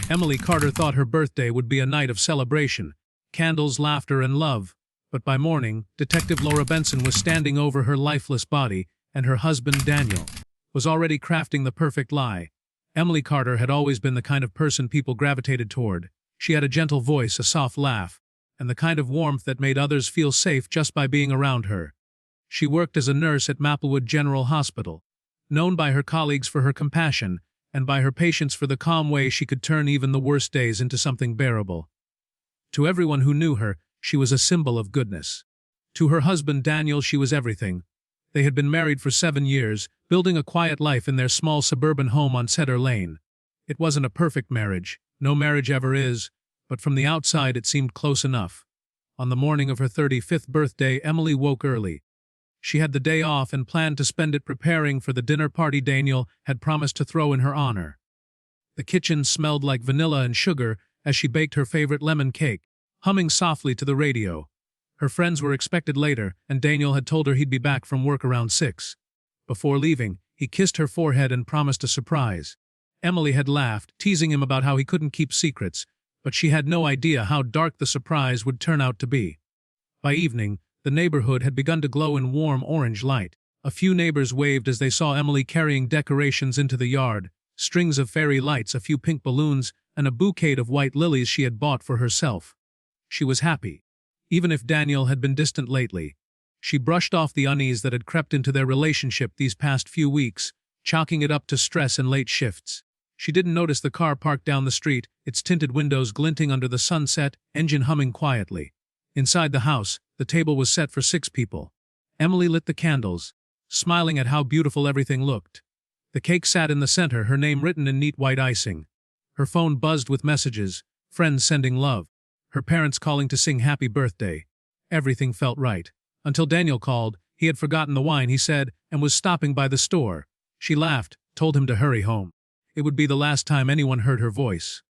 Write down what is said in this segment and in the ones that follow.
Emily Carter thought her birthday would be a night of celebration, candles, laughter, and love. But by morning, Detective Laura Benson was standing over her lifeless body, and her husband, Daniel, was already crafting the perfect lie. Emily Carter had always been the kind of person people gravitated toward. She had a gentle voice, a soft laugh, and the kind of warmth that made others feel safe just by being around her. She worked as a nurse at Maplewood General Hospital, known by her colleagues for her compassion, and by her patients for the calm way she could turn even the worst days into something bearable. To everyone who knew her, she was a symbol of goodness. To her husband Daniel, she was everything. They had been married for 7 years, building a quiet life in their small suburban home on Cedar Lane. It wasn't a perfect marriage, no marriage ever is, but from the outside it seemed close enough. On the morning of her 35th birthday, Emily woke early. She had the day off and planned to spend it preparing for the dinner party Daniel had promised to throw in her honor. The kitchen smelled like vanilla and sugar as she baked her favorite lemon cake, humming softly to the radio. Her friends were expected later, and Daniel had told her he'd be back from work around 6. Before leaving, he kissed her forehead and promised a surprise. Emily had laughed, teasing him about how he couldn't keep secrets, but she had no idea how dark the surprise would turn out to be. By evening, the neighborhood had begun to glow in warm orange light. A few neighbors waved as they saw Emily carrying decorations into the yard, strings of fairy lights, a few pink balloons, and a bouquet of white lilies she had bought for herself. She was happy, even if Daniel had been distant lately. She brushed off the unease that had crept into their relationship these past few weeks, chalking it up to stress and late shifts. She didn't notice the car parked down the street, its tinted windows glinting under the sunset, engine humming quietly. Inside the house, the table was set for 6 people. Emily lit the candles, smiling at how beautiful everything looked. The cake sat in the center, her name written in neat white icing. Her phone buzzed with messages, friends sending love, her parents calling to sing happy birthday. Everything felt right. Until Daniel called. He had forgotten the wine, he said, and was stopping by the store. She laughed, told him to hurry home. It would be the last time anyone heard her voice.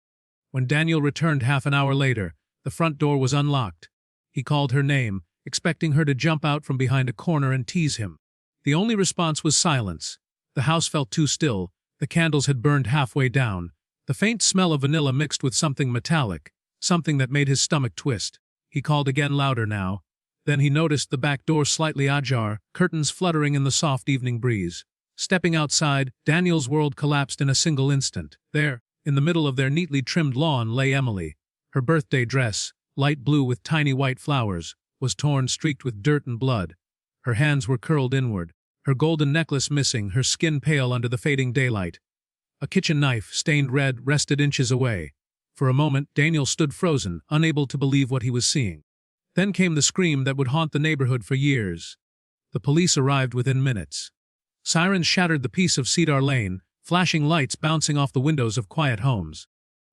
When Daniel returned half an hour later, the front door was unlocked. He called her name, expecting her to jump out from behind a corner and tease him. The only response was silence. The house felt too still, the candles had burned halfway down, the faint smell of vanilla mixed with something metallic, something that made his stomach twist. He called again, louder now. Then he noticed the back door slightly ajar, curtains fluttering in the soft evening breeze. Stepping outside, Daniel's world collapsed in a single instant. There, in the middle of their neatly trimmed lawn, lay Emily. Her birthday dress, light blue with tiny white flowers, was torn, streaked with dirt and blood. Her hands were curled inward, her golden necklace missing, her skin pale under the fading daylight. A kitchen knife, stained red, rested inches away. For a moment, Daniel stood frozen, unable to believe what he was seeing. Then came the scream that would haunt the neighborhood for years. The police arrived within minutes. Sirens shattered the peace of Cedar Lane, flashing lights bouncing off the windows of quiet homes.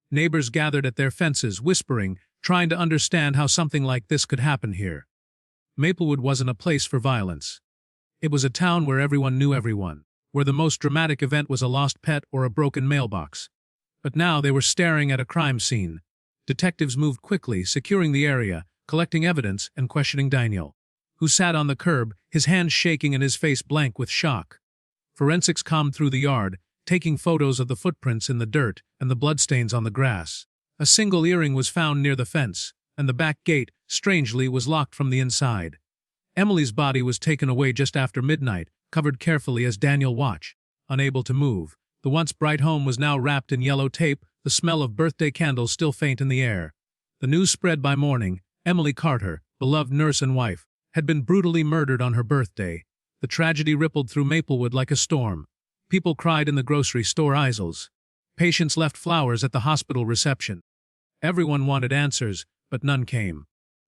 Neighbors gathered at their fences, whispering, trying to understand how something like this could happen here. Maplewood wasn't a place for violence. It was a town where everyone knew everyone, where the most dramatic event was a lost pet or a broken mailbox. But now they were staring at a crime scene. Detectives moved quickly, securing the area, collecting evidence and questioning Daniel, who sat on the curb, his hands shaking and his face blank with shock. Forensics combed through the yard, taking photos of the footprints in the dirt and the bloodstains on the grass. A single earring was found near the fence, and the back gate, strangely, was locked from the inside. Emily's body was taken away just after midnight, covered carefully as Daniel watched. Unable to move, the once bright home was now wrapped in yellow tape, the smell of birthday candles still faint in the air. The news spread by morning. Emily Carter, beloved nurse and wife, had been brutally murdered on her birthday. The tragedy rippled through Maplewood like a storm. People cried in the grocery store aisles. Patients left flowers at the hospital reception. Everyone wanted answers, but none came.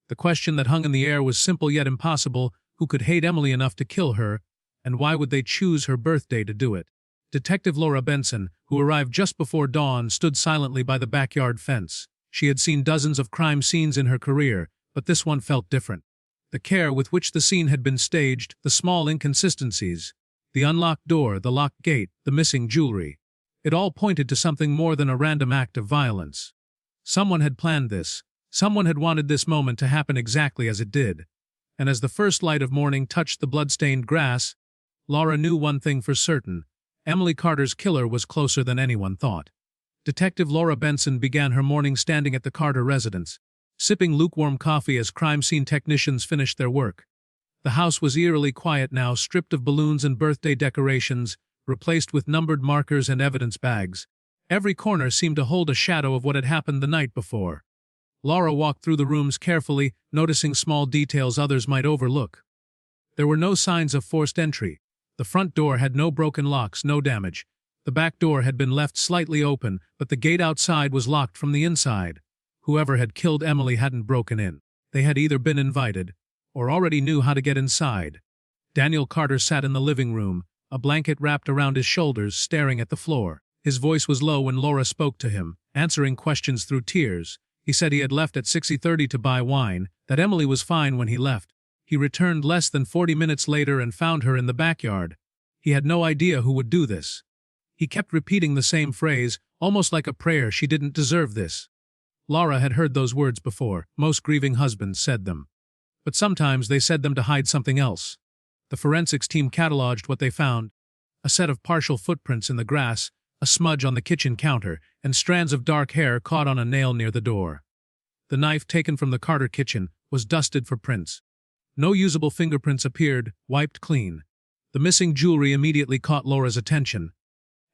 The question that hung in the air was simple yet impossible: who could hate Emily enough to kill her, and why would they choose her birthday to do it? Detective Laura Benson, who arrived just before dawn, stood silently by the backyard fence. She had seen dozens of crime scenes in her career, but this one felt different. The care with which the scene had been staged, the small inconsistencies, the unlocked door, the locked gate, the missing jewelry. It all pointed to something more than a random act of violence. Someone had planned this. Someone had wanted this moment to happen exactly as it did. And as the first light of morning touched the blood-stained grass, Laura knew one thing for certain: Emily Carter's killer was closer than anyone thought. Detective Laura Benson began her morning standing at the Carter residence, sipping lukewarm coffee as crime scene technicians finished their work. The house was eerily quiet now, stripped of balloons and birthday decorations, replaced with numbered markers and evidence bags. Every corner seemed to hold a shadow of what had happened the night before. Laura walked through the rooms carefully, noticing small details others might overlook. There were no signs of forced entry. The front door had no broken locks, no damage. The back door had been left slightly open, but the gate outside was locked from the inside. Whoever had killed Emily hadn't broken in. They had either been invited, or already knew how to get inside. Daniel Carter sat in the living room, a blanket wrapped around his shoulders, staring at the floor. His voice was low when Laura spoke to him, answering questions through tears. He said he had left at 6:30 to buy wine, that Emily was fine when he left. He returned less than 40 minutes later and found her in the backyard. He had no idea who would do this. He kept repeating the same phrase, almost like a prayer: she didn't deserve this. Laura had heard those words before. Most grieving husbands said them. But sometimes they said them to hide something else. The forensics team cataloged what they found: a set of partial footprints in the grass, a smudge on the kitchen counter, and strands of dark hair caught on a nail near the door. The knife taken from the Carter kitchen was dusted for prints. No usable fingerprints appeared, wiped clean. The missing jewelry immediately caught Laura's attention.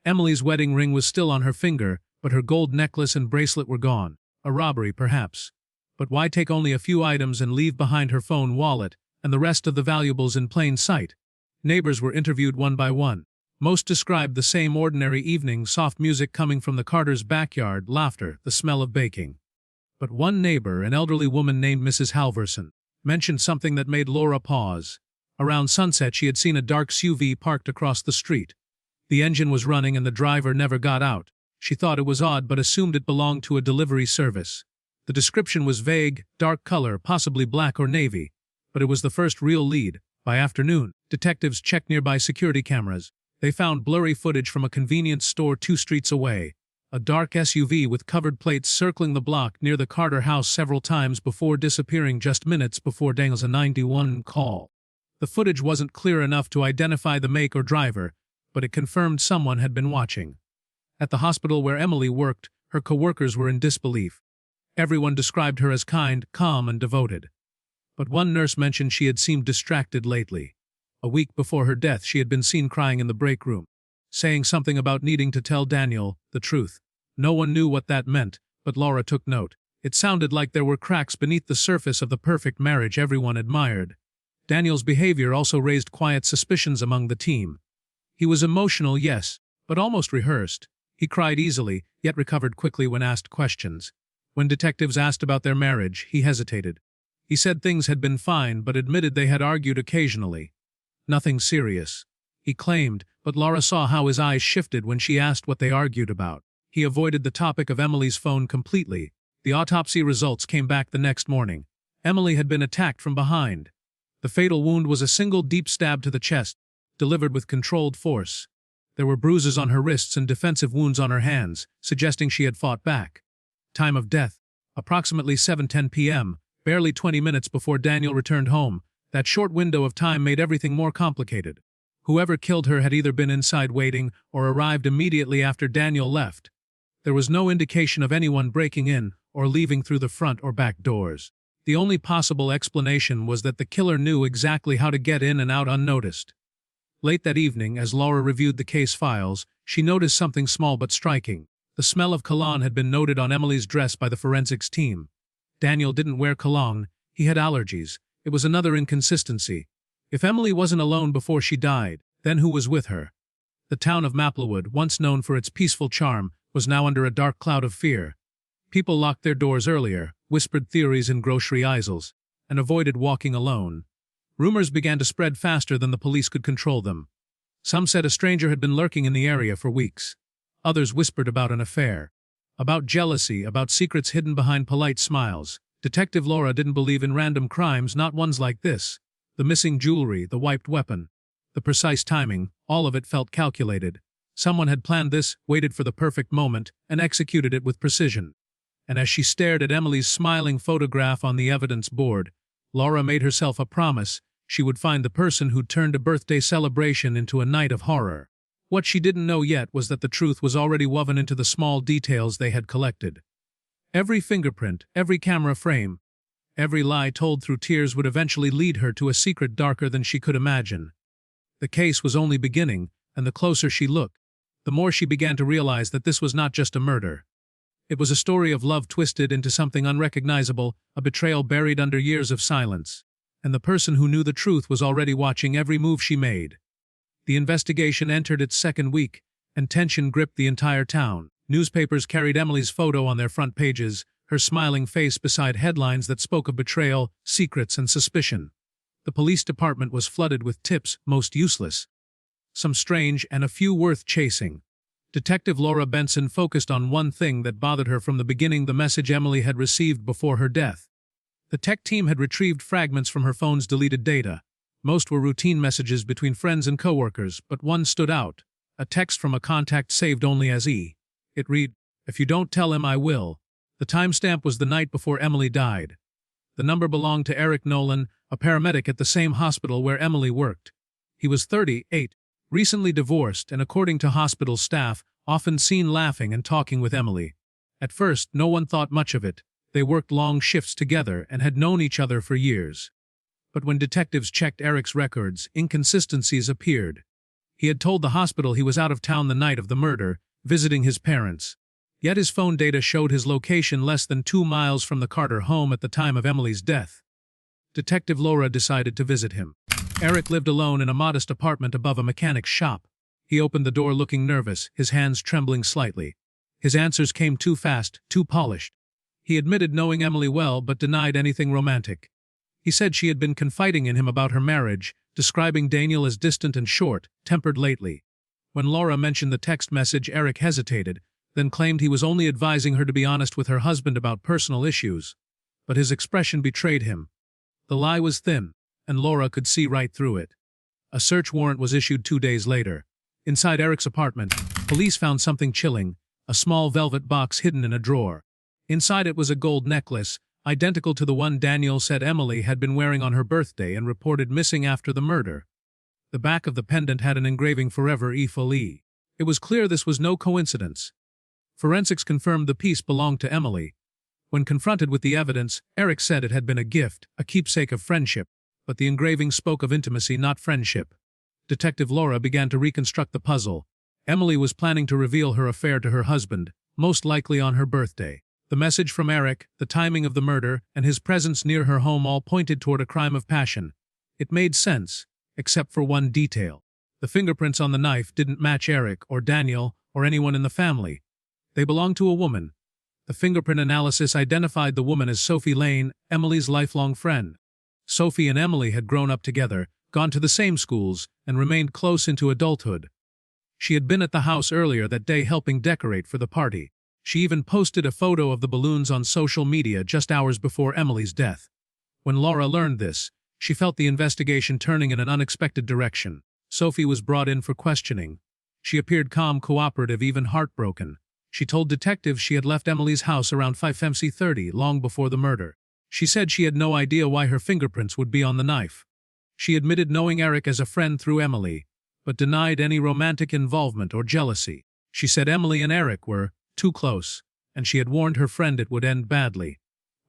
Emily's wedding ring was still on her finger, but her gold necklace and bracelet were gone. A robbery, perhaps. But why take only a few items and leave behind her phone, wallet, and the rest of the valuables in plain sight? Neighbors were interviewed one by one. Most described the same ordinary evening: soft music coming from the Carters' backyard, laughter, the smell of baking. But one neighbor, an elderly woman named Mrs. Halverson, mentioned something that made Laura pause. Around sunset she had seen a dark SUV parked across the street. The engine was running and the driver never got out. She thought it was odd but assumed it belonged to a delivery service. The description was vague, dark color, possibly black or navy. But it was the first real lead. By afternoon, detectives checked nearby security cameras. They found blurry footage from a convenience store 2 streets away. A dark SUV with covered plates circling the block near the Carter house several times before disappearing just minutes before Daniel's 911 call. The footage wasn't clear enough to identify the make or driver, but it confirmed someone had been watching. At the hospital where Emily worked, her co-workers were in disbelief. Everyone described her as kind, calm, and devoted. But one nurse mentioned she had seemed distracted lately. A week before her death she had been seen crying in the break room, saying something about needing to tell Daniel the truth. No one knew what that meant, but Laura took note. It sounded like there were cracks beneath the surface of the perfect marriage everyone admired. Daniel's behavior also raised quiet suspicions among the team. He was emotional, yes, but almost rehearsed. He cried easily, yet recovered quickly when asked questions. When detectives asked about their marriage, he hesitated. He said things had been fine but admitted they had argued occasionally. Nothing serious, he claimed, but Laura saw how his eyes shifted when she asked what they argued about. He avoided the topic of Emily's phone completely. The autopsy results came back the next morning. Emily had been attacked from behind. The fatal wound was a single deep stab to the chest, delivered with controlled force. There were bruises on her wrists and defensive wounds on her hands, suggesting she had fought back. Time of death: approximately 7:10 p.m., barely 20 minutes before Daniel returned home. That short window of time made everything more complicated. Whoever killed her had either been inside waiting or arrived immediately after Daniel left. There was no indication of anyone breaking in or leaving through the front or back doors. The only possible explanation was that the killer knew exactly how to get in and out unnoticed. Late that evening, as Laura reviewed the case files, she noticed something small but striking. The smell of cologne had been noted on Emily's dress by the forensics team. Daniel didn't wear cologne. He had allergies. It was another inconsistency. If Emily wasn't alone before she died, then who was with her? The town of Maplewood, once known for its peaceful charm, was now under a dark cloud of fear. People locked their doors earlier, whispered theories in grocery aisles, and avoided walking alone. Rumors began to spread faster than the police could control them. Some said a stranger had been lurking in the area for weeks. Others whispered about an affair, about jealousy, about secrets hidden behind polite smiles. Detective Laura didn't believe in random crimes, not ones like this. The missing jewelry, the wiped weapon, the precise timing, all of it felt calculated. Someone had planned this, waited for the perfect moment, and executed it with precision. And as she stared at Emily's smiling photograph on the evidence board, Laura made herself a promise: she would find the person who'd turned a birthday celebration into a night of horror. What she didn't know yet was that the truth was already woven into the small details they had collected. Every fingerprint, every camera frame, every lie told through tears would eventually lead her to a secret darker than she could imagine. The case was only beginning, and the closer she looked, the more she began to realize that this was not just a murder. It was a story of love twisted into something unrecognizable, a betrayal buried under years of silence. And the person who knew the truth was already watching every move she made. The investigation entered its second week, and tension gripped the entire town. Newspapers carried Emily's photo on their front pages, her smiling face beside headlines that spoke of betrayal, secrets, and suspicion. The police department was flooded with tips, most useless, some strange, and a few worth chasing. Detective Laura Benson focused on one thing that bothered her from the beginning: the message Emily had received before her death. The tech team had retrieved fragments from her phone's deleted data. Most were routine messages between friends and coworkers, but one stood out, a text from a contact saved only as E. It read, "If you don't tell him, I will." The timestamp was the night before Emily died. The number belonged to Eric Nolan, a paramedic at the same hospital where Emily worked. He was 38, recently divorced, and according to hospital staff, often seen laughing and talking with Emily. At first, no one thought much of it. They worked long shifts together and had known each other for years. But when detectives checked Eric's records, inconsistencies appeared. He had told the hospital he was out of town the night of the murder, visiting his parents. Yet his phone data showed his location less than 2 miles from the Carter home at the time of Emily's death. Detective Laura decided to visit him. Eric lived alone in a modest apartment above a mechanic's shop. He opened the door looking nervous, his hands trembling slightly. His answers came too fast, too polished. He admitted knowing Emily well but denied anything romantic. He said she had been confiding in him about her marriage, describing Daniel as distant and short-tempered lately. When Laura mentioned the text message, Eric hesitated, then claimed he was only advising her to be honest with her husband about personal issues. But his expression betrayed him. The lie was thin, and Laura could see right through it. A search warrant was issued 2 days later. Inside Eric's apartment, police found something chilling, a small velvet box hidden in a drawer. Inside it was a gold necklace, identical to the one Daniel said Emily had been wearing on her birthday and reported missing after the murder. The back of the pendant had an engraving "Forever E. Folie." It was clear this was no coincidence. Forensics confirmed the piece belonged to Emily. When confronted with the evidence, Eric said it had been a gift, a keepsake of friendship, but the engraving spoke of intimacy, not friendship. Detective Laura began to reconstruct the puzzle. Emily was planning to reveal her affair to her husband, most likely on her birthday. The message from Eric, the timing of the murder, and his presence near her home all pointed toward a crime of passion. It made sense, except for one detail. The fingerprints on the knife didn't match Eric or Daniel or anyone in the family. They belonged to a woman. The fingerprint analysis identified the woman as Sophie Lane, Emily's lifelong friend. Sophie and Emily had grown up together, gone to the same schools, and remained close into adulthood. She had been at the house earlier that day helping decorate for the party. She even posted a photo of the balloons on social media just hours before Emily's death. When Laura learned this, she felt the investigation turning in an unexpected direction. Sophie was brought in for questioning. She appeared calm, cooperative, even heartbroken. She told detectives she had left Emily's house around 5:30, long before the murder. She said she had no idea why her fingerprints would be on the knife. She admitted knowing Eric as a friend through Emily, but denied any romantic involvement or jealousy. She said Emily and Eric were too close, and she had warned her friend it would end badly.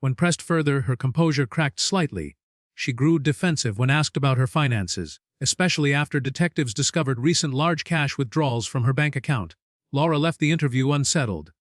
When pressed further, her composure cracked slightly. She grew defensive when asked about her finances, especially after detectives discovered recent large cash withdrawals from her bank account. Laura left the interview unsettled.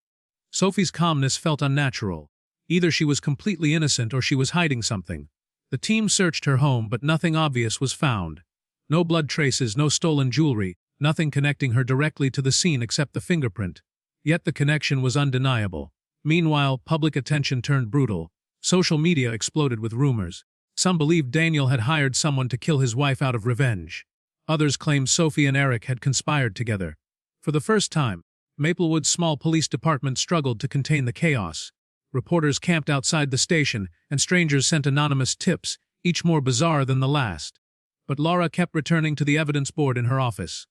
Sophie's calmness felt unnatural. Either she was completely innocent or she was hiding something. The team searched her home, but nothing obvious was found. No blood traces, no stolen jewelry, nothing connecting her directly to the scene except the fingerprint. Yet the connection was undeniable. Meanwhile, public attention turned brutal. Social media exploded with rumors. Some believed Daniel had hired someone to kill his wife out of revenge. Others claimed Sophie and Eric had conspired together. For the first time, Maplewood's small police department struggled to contain the chaos. Reporters camped outside the station, and strangers sent anonymous tips, each more bizarre than the last. But Laura kept returning to the evidence board in her office.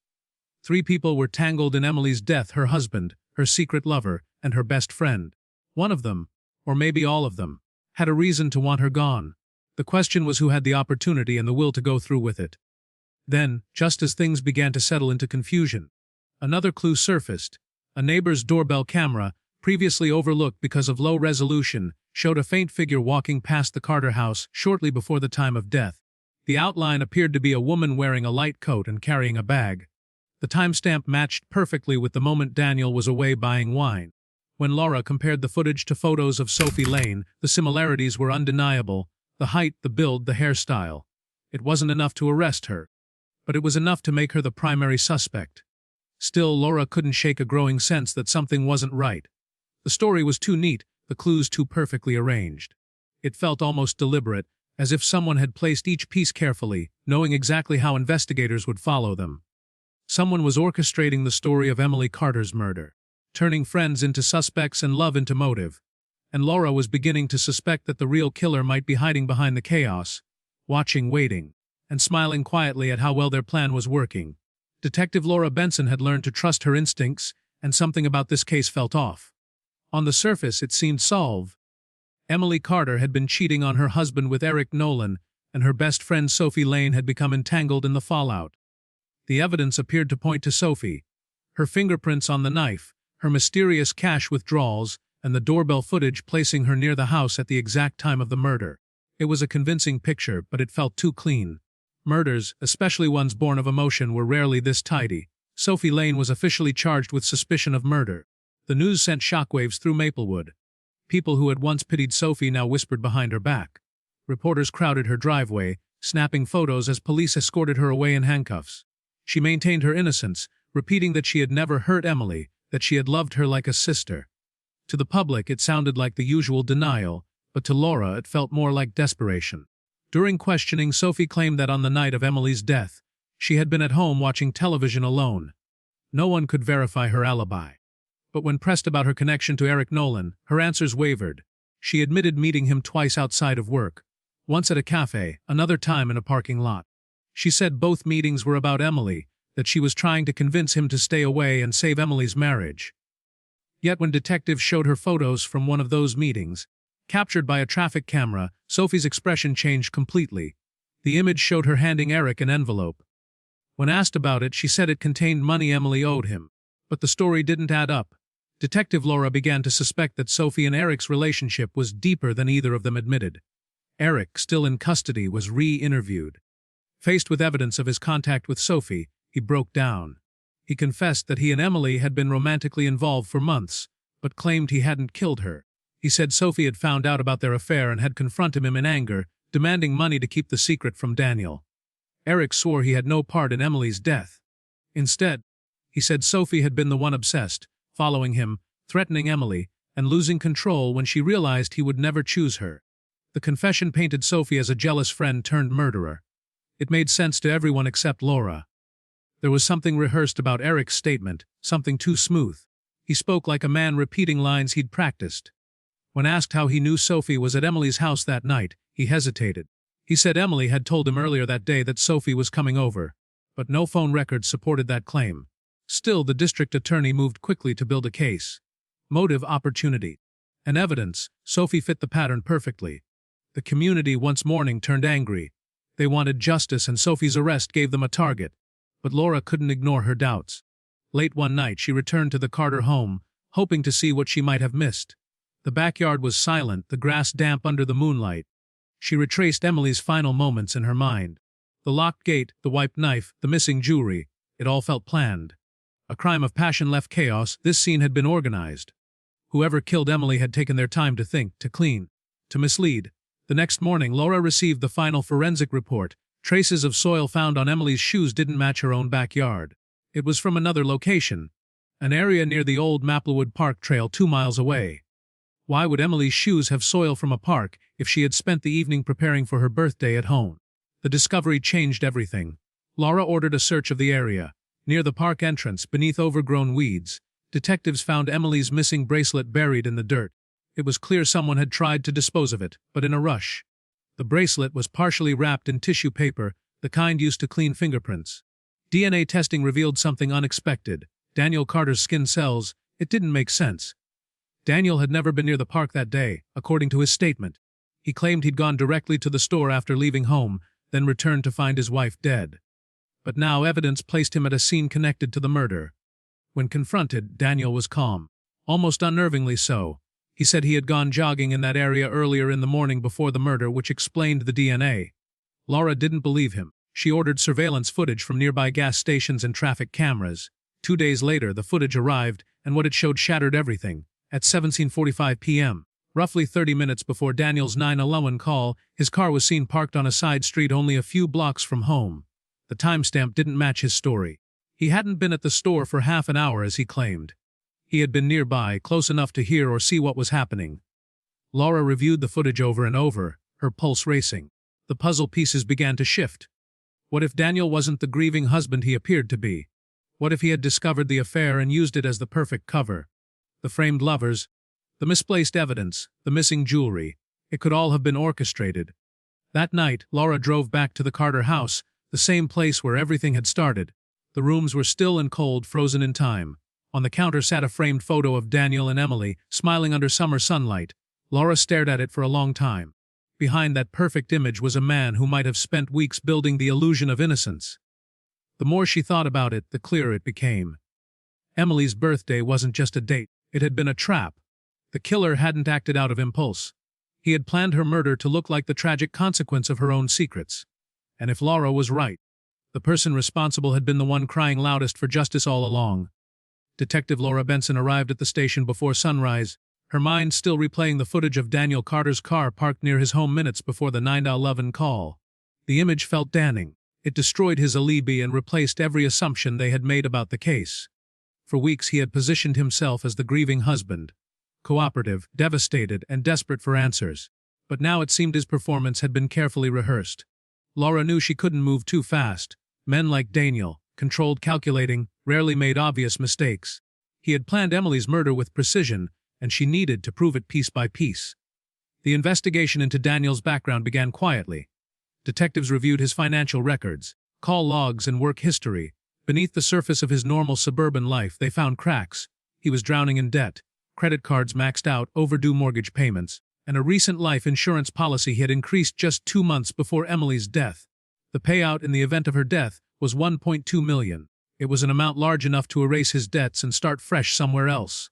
3 people were tangled in Emily's death: her husband, her secret lover, and her best friend. One of them, or maybe all of them, had a reason to want her gone. The question was who had the opportunity and the will to go through with it. Then, just as things began to settle into confusion, Another clue surfaced. A neighbor's doorbell camera, previously overlooked because of low resolution, showed a faint figure walking past the Carter house shortly before the time of death. The outline appeared to be a woman wearing a light coat and carrying a bag. The timestamp matched perfectly with the moment Daniel was away buying wine. When Laura compared the footage to photos of Sophie Lane, the similarities were undeniable: the height, the build, the hairstyle. It wasn't enough to arrest her, but it was enough to make her the primary suspect. Still, Laura couldn't shake a growing sense that something wasn't right. The story was too neat, the clues too perfectly arranged. It felt almost deliberate, as if someone had placed each piece carefully, knowing exactly how investigators would follow them. Someone was orchestrating the story of Emily Carter's murder, turning friends into suspects and love into motive. And Laura was beginning to suspect that the real killer might be hiding behind the chaos, watching, waiting, and smiling quietly at how well their plan was working. Detective Laura Benson had learned to trust her instincts, and something about this case felt off. On the surface, it seemed solved. Emily Carter had been cheating on her husband with Eric Nolan, and her best friend Sophie Lane had become entangled in the fallout. The evidence appeared to point to Sophie. Her fingerprints on the knife, her mysterious cash withdrawals, and the doorbell footage placing her near the house at the exact time of the murder. It was a convincing picture, but it felt too clean. Murders, especially ones born of emotion, were rarely this tidy. Sophie Lane was officially charged with suspicion of murder. The news sent shockwaves through Maplewood. People who had once pitied Sophie now whispered behind her back. Reporters crowded her driveway, snapping photos as police escorted her away in handcuffs. She maintained her innocence, repeating that she had never hurt Emily, that she had loved her like a sister. To the public, it sounded like the usual denial, but to Laura it felt more like desperation. During questioning, Sophie claimed that on the night of Emily's death, she had been at home watching television alone. No one could verify her alibi. But when pressed about her connection to Eric Nolan, her answers wavered. She admitted meeting him twice outside of work, once at a cafe, another time in a parking lot. She said both meetings were about Emily, that she was trying to convince him to stay away and save Emily's marriage. Yet when detectives showed her photos from one of those meetings, captured by a traffic camera, Sophie's expression changed completely. The image showed her handing Eric an envelope. When asked about it, she said it contained money Emily owed him. But the story didn't add up. Detective Laura began to suspect that Sophie and Eric's relationship was deeper than either of them admitted. Eric, still in custody, was re-interviewed. Faced with evidence of his contact with Sophie, he broke down. He confessed that he and Emily had been romantically involved for months, but claimed he hadn't killed her. He said Sophie had found out about their affair and had confronted him in anger, demanding money to keep the secret from Daniel. Eric swore he had no part in Emily's death. Instead, he said Sophie had been the one obsessed, following him, threatening Emily, and losing control when she realized he would never choose her. The confession painted Sophie as a jealous friend turned murderer. It made sense to everyone except Laura. There was something rehearsed about Eric's statement, something too smooth. He spoke like a man repeating lines he'd practiced. When asked how he knew Sophie was at Emily's house that night, he hesitated. He said Emily had told him earlier that day that Sophie was coming over, but no phone records supported that claim. Still, the district attorney moved quickly to build a case. Motive, opportunity, and evidence. Sophie fit the pattern perfectly. The community, once mourning, turned angry. They wanted justice, and Sophie's arrest gave them a target. But Laura couldn't ignore her doubts. Late one night, she returned to the Carter home, hoping to see what she might have missed. The backyard was silent, the grass damp under the moonlight. She retraced Emily's final moments in her mind. The locked gate, the wiped knife, the missing jewelry. It all felt planned. A crime of passion left chaos. This scene had been organized. Whoever killed Emily had taken their time to think, to clean, to mislead. The next morning, Laura received the final forensic report. Traces of soil found on Emily's shoes didn't match her own backyard. It was from another location, an area near the old Maplewood Park Trail 2 miles away. Why would Emily's shoes have soil from a park if she had spent the evening preparing for her birthday at home? The discovery changed everything. Laura ordered a search of the area. Near the park entrance, beneath overgrown weeds, detectives found Emily's missing bracelet buried in the dirt. It was clear someone had tried to dispose of it, but in a rush. The bracelet was partially wrapped in tissue paper, the kind used to clean fingerprints. DNA testing revealed something unexpected. Daniel Carter's skin cells. It didn't make sense. Daniel had never been near the park that day, according to his statement. He claimed he'd gone directly to the store after leaving home, then returned to find his wife dead. But now evidence placed him at a scene connected to the murder. When confronted, Daniel was calm, almost unnervingly so. He said he had gone jogging in that area earlier in the morning before the murder, which explained the DNA. Laura didn't believe him. She ordered surveillance footage from nearby gas stations and traffic cameras. 2 days later, the footage arrived, and what it showed shattered everything. At 17:45 p.m., roughly 30 minutes before Daniel's 911 call, his car was seen parked on a side street only a few blocks from home. The timestamp didn't match his story. He hadn't been at the store for half an hour as he claimed. He had been nearby, close enough to hear or see what was happening. Laura reviewed the footage over and over, her pulse racing. The puzzle pieces began to shift. What if Daniel wasn't the grieving husband he appeared to be? What if he had discovered the affair and used it as the perfect cover? The framed lovers, the misplaced evidence, the missing jewelry, it could all have been orchestrated. That night, Laura drove back to the Carter house, the same place where everything had started. The rooms were still and cold, frozen in time. On the counter sat a framed photo of Daniel and Emily, smiling under summer sunlight. Laura stared at it for a long time. Behind that perfect image was a man who might have spent weeks building the illusion of innocence. The more she thought about it, the clearer it became. Emily's birthday wasn't just a date, it had been a trap. The killer hadn't acted out of impulse. He had planned her murder to look like the tragic consequence of her own secrets. And if Laura was right, the person responsible had been the one crying loudest for justice all along. Detective Laura Benson arrived at the station before sunrise, her mind still replaying the footage of Daniel Carter's car parked near his home minutes before the 911 call. The image felt damning. It destroyed his alibi and replaced every assumption they had made about the case. For weeks he had positioned himself as the grieving husband, cooperative, devastated, and desperate for answers. But now it seemed his performance had been carefully rehearsed. Laura knew she couldn't move too fast. Men like Daniel, controlled, calculating, rarely made obvious mistakes. He had planned Emily's murder with precision, and she needed to prove it piece by piece. The investigation into Daniel's background began quietly. Detectives reviewed his financial records, call logs, and work history. Beneath the surface of his normal suburban life, they found cracks. He was drowning in debt, credit cards maxed out, overdue mortgage payments, and a recent life insurance policy he had increased just 2 months before Emily's death. The payout in the event of her death was $1.2 million. It was an amount large enough to erase his debts and start fresh somewhere else.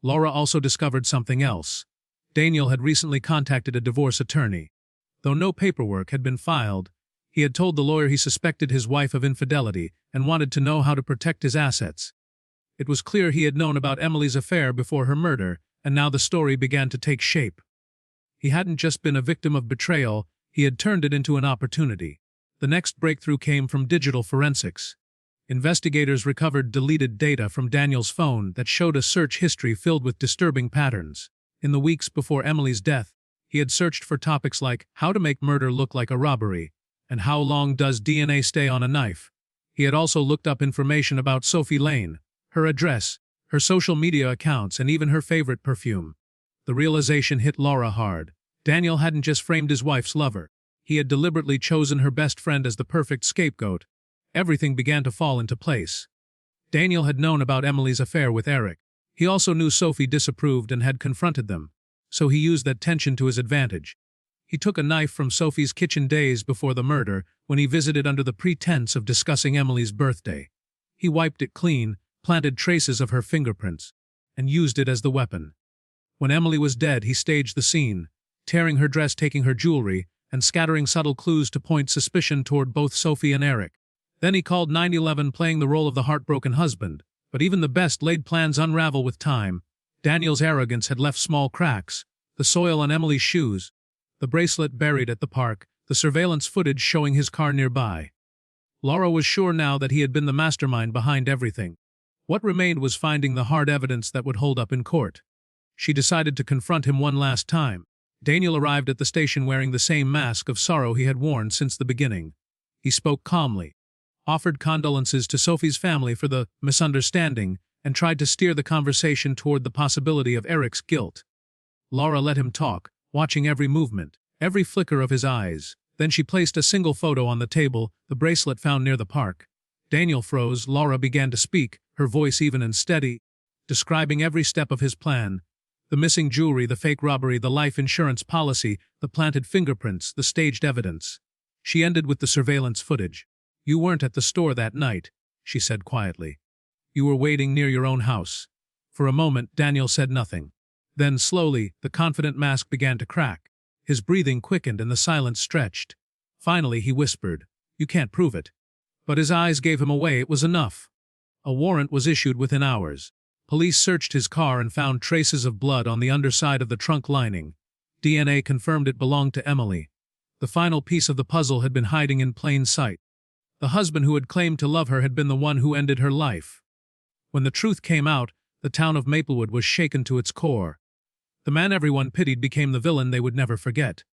Laura also discovered something else. Daniel had recently contacted a divorce attorney. Though no paperwork had been filed, he had told the lawyer he suspected his wife of infidelity and wanted to know how to protect his assets. It was clear he had known about Emily's affair before her murder, and now the story began to take shape. He hadn't just been a victim of betrayal, he had turned it into an opportunity. The next breakthrough came from digital forensics. Investigators recovered deleted data from Daniel's phone that showed a search history filled with disturbing patterns. In the weeks before Emily's death, he had searched for topics like how to make murder look like a robbery and how long does DNA stay on a knife. He had also looked up information about Sophie Lane, her address, her social media accounts, and even her favorite perfume. The realization hit Laura hard. Daniel hadn't just framed his wife's lover. He had deliberately chosen her best friend as the perfect scapegoat. Everything began to fall into place. Daniel had known about Emily's affair with Eric. He also knew Sophie disapproved and had confronted them, so he used that tension to his advantage. He took a knife from Sophie's kitchen days before the murder, when he visited under the pretense of discussing Emily's birthday. He wiped it clean, planted traces of her fingerprints, and used it as the weapon. When Emily was dead, he staged the scene, tearing her dress, taking her jewelry, and scattering subtle clues to point suspicion toward both Sophie and Eric. Then he called 911, playing the role of the heartbroken husband. But even the best laid plans unravel with time. Daniel's arrogance had left small cracks. The soil on Emily's shoes, the bracelet buried at the park, the surveillance footage showing his car nearby. Laura was sure now that he had been the mastermind behind everything. What remained was finding the hard evidence that would hold up in court. She decided to confront him one last time. Daniel arrived at the station wearing the same mask of sorrow he had worn since the beginning. He spoke calmly, offered condolences to Sophie's family for the misunderstanding, and tried to steer the conversation toward the possibility of Eric's guilt. Laura let him talk, watching every movement, every flicker of his eyes. Then she placed a single photo on the table, the bracelet found near the park. Daniel froze. Laura began to speak, her voice even and steady, describing every step of his plan. The missing jewelry, the fake robbery, the life insurance policy, the planted fingerprints, the staged evidence. She ended with the surveillance footage. "You weren't at the store that night," she said quietly. You were waiting near your own house." For a moment, Daniel said nothing. Then, slowly, the confident mask began to crack. His breathing quickened and the silence stretched. Finally, he whispered, "You can't prove it." But his eyes gave him away. It was enough. A warrant was issued within hours. Police searched his car and found traces of blood on the underside of the trunk lining. DNA confirmed it belonged to Emily. The final piece of the puzzle had been hiding in plain sight. The husband who had claimed to love her had been the one who ended her life. When the truth came out, the town of Maplewood was shaken to its core. The man everyone pitied became the villain they would never forget.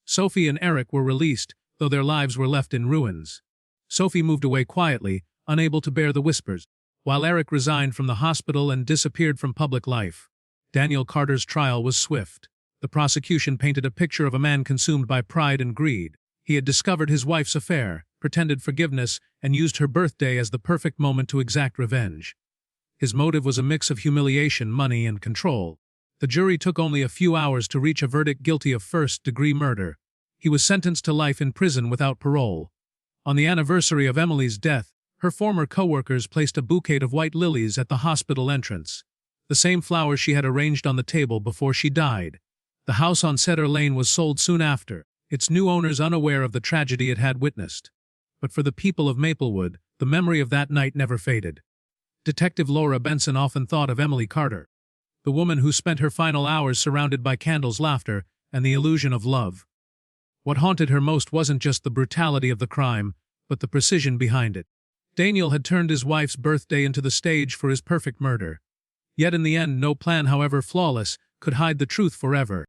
Sophie and Eric were released, though their lives were left in ruins. Sophie moved away quietly, unable to bear the whispers, while Eric resigned from the hospital and disappeared from public life. Daniel Carter's trial was swift. The prosecution painted a picture of a man consumed by pride and greed. He had discovered his wife's affair, pretended forgiveness, and used her birthday as the perfect moment to exact revenge. His motive was a mix of humiliation, money, and control. The jury took only a few hours to reach a verdict guilty of first-degree murder. He was sentenced to life in prison without parole. On the anniversary of Emily's death, her former co-workers placed a bouquet of white lilies at the hospital entrance, the same flowers she had arranged on the table before she died. The house on Cedar Lane was sold soon after, its new owners unaware of the tragedy it had witnessed. But for the people of Maplewood, the memory of that night never faded. Detective Laura Benson often thought of Emily Carter, the woman who spent her final hours surrounded by candles, laughter, and the illusion of love. What haunted her most wasn't just the brutality of the crime, but the precision behind it. Daniel had turned his wife's birthday into the stage for his perfect murder. Yet in the end, no plan, however flawless, could hide the truth forever.